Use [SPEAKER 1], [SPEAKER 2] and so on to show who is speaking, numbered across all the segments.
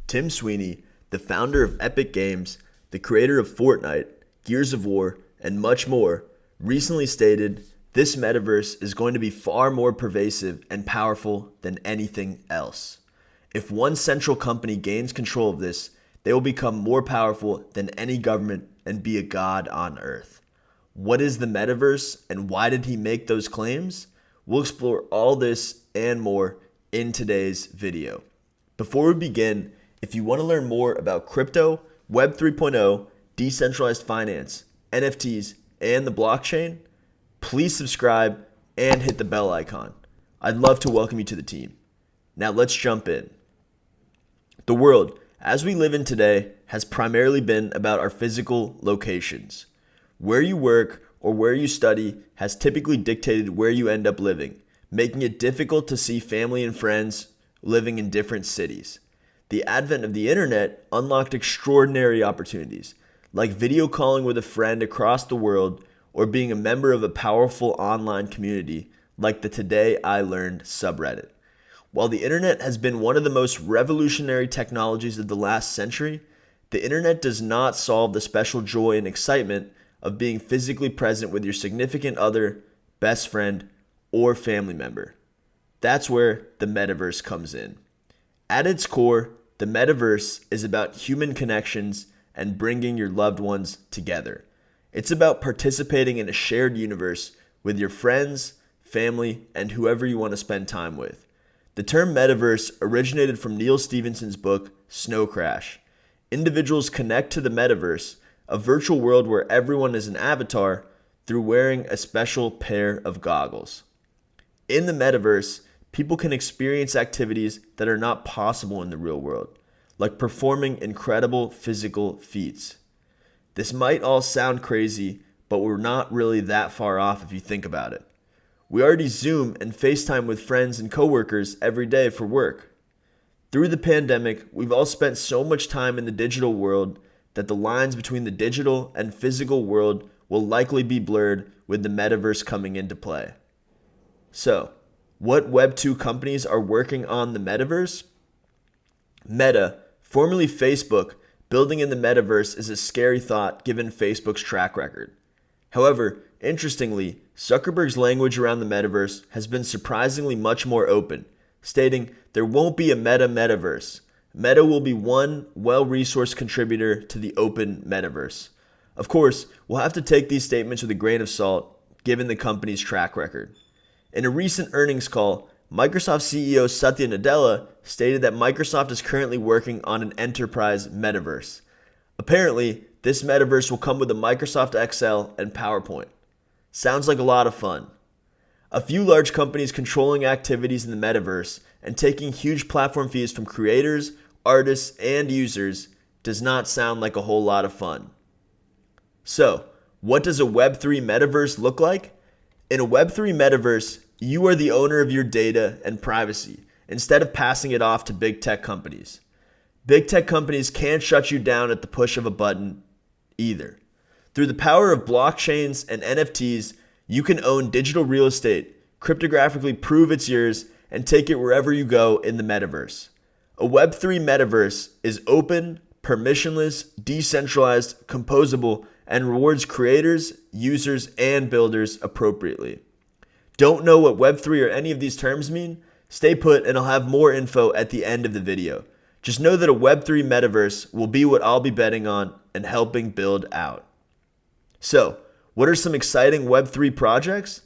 [SPEAKER 1] Tim Sweeney, the founder of Epic Games, the creator of Fortnite, Gears of War, and much more, recently stated, "This metaverse is going to be far more pervasive and powerful than anything else. If one central company gains control of this, they will become more powerful than any government and be a god on earth." What is the metaverse and why did he make those claims? We'll explore all this and more in today's video. Before we begin, if you want to learn more about crypto, Web 3.0, decentralized finance, NFTs, and the blockchain, please subscribe and hit the bell icon. I'd love to welcome you to the team. Now let's jump in. The world, as we live in today, has primarily been about our physical locations. Where you work or where you study has typically dictated where you end up living, making it difficult to see family and friends living in different cities. The advent of the internet unlocked extraordinary opportunities, like video calling with a friend across the world or being a member of a powerful online community like the Today I Learned subreddit. While the internet has been one of the most revolutionary technologies of the last century, the internet does not solve the special joy and excitement of being physically present with your significant other, best friend, or family member. That's where the metaverse comes in. At its core, the metaverse is about human connections and bringing your loved ones together. It's about participating in a shared universe with your friends, family, and whoever you want to spend time with. The term metaverse originated from Neal Stephenson's book, Snow Crash. Individuals connect to the metaverse, a virtual world where everyone is an avatar, through wearing a special pair of goggles. In the metaverse, people can experience activities that are not possible in the real world, like performing incredible physical feats. This might all sound crazy, but we're not really that far off if you think about it. We already Zoom and FaceTime with friends and coworkers every day for work. Through the pandemic, we've all spent so much time in the digital world that the lines between the digital and physical world will likely be blurred with the metaverse coming into play. So, what Web 2 companies are working on the metaverse? Meta, formerly Facebook, building in the metaverse is a scary thought given Facebook's track record. However, interestingly, Zuckerberg's language around the metaverse has been surprisingly much more open, stating there won't be a metaverse. Meta will be one well-resourced contributor to the open metaverse. Of course, we'll have to take these statements with a grain of salt, given the company's track record. In a recent earnings call, Microsoft CEO Satya Nadella stated that Microsoft is currently working on an enterprise metaverse. Apparently, this metaverse will come with a Microsoft Excel and PowerPoint. Sounds like a lot of fun. A few large companies controlling activities in the metaverse and taking huge platform fees from creators, artists, and users does not sound like a whole lot of fun. So, what does a Web3 metaverse look like? In a Web3 metaverse, you are the owner of your data and privacy instead of passing it off to big tech companies. Big tech companies can't shut you down at the push of a button either. Through the power of blockchains and NFTs, you can own digital real estate, cryptographically prove it's yours, and take it wherever you go in the metaverse. A Web3 metaverse is open, permissionless, decentralized, composable, and rewards creators, users, and builders appropriately. Don't know what Web3 or any of these terms mean? Stay put and I'll have more info at the end of the video. Just know that a Web3 metaverse will be what I'll be betting on and helping build out. So, what are some exciting Web3 projects?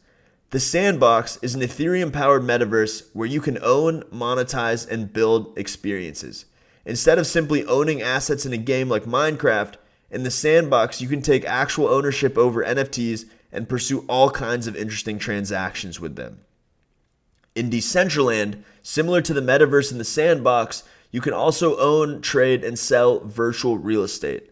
[SPEAKER 1] The Sandbox is an Ethereum-powered metaverse where you can own, monetize, and build experiences. Instead of simply owning assets in a game like Minecraft, in the Sandbox you can take actual ownership over NFTs and pursue all kinds of interesting transactions with them. In Decentraland, similar to the metaverse in the Sandbox, you can also own, trade, and sell virtual real estate.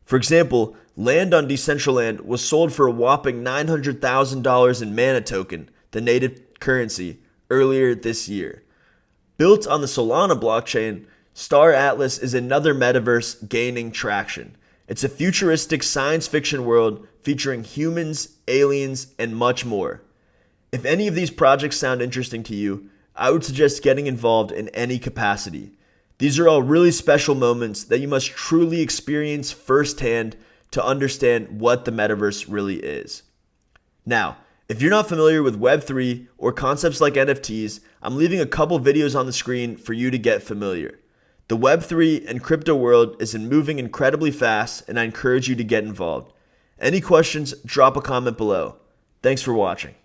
[SPEAKER 1] For example, land on Decentraland was sold for a whopping $900,000 in Mana token, the native currency, earlier this year. Built on the Solana blockchain, Star Atlas is another metaverse gaining traction. It's a futuristic science fiction world featuring humans, aliens, and much more. If any of these projects sound interesting to you, I would suggest getting involved in any capacity. These are all really special moments that you must truly experience firsthand to understand what the metaverse really is. Now, if you're not familiar with Web3 or concepts like NFTs, I'm leaving a couple videos on the screen for you to get familiar. The Web3 and crypto world is moving incredibly fast, and I encourage you to get involved. Any questions, drop a comment below. Thanks for watching.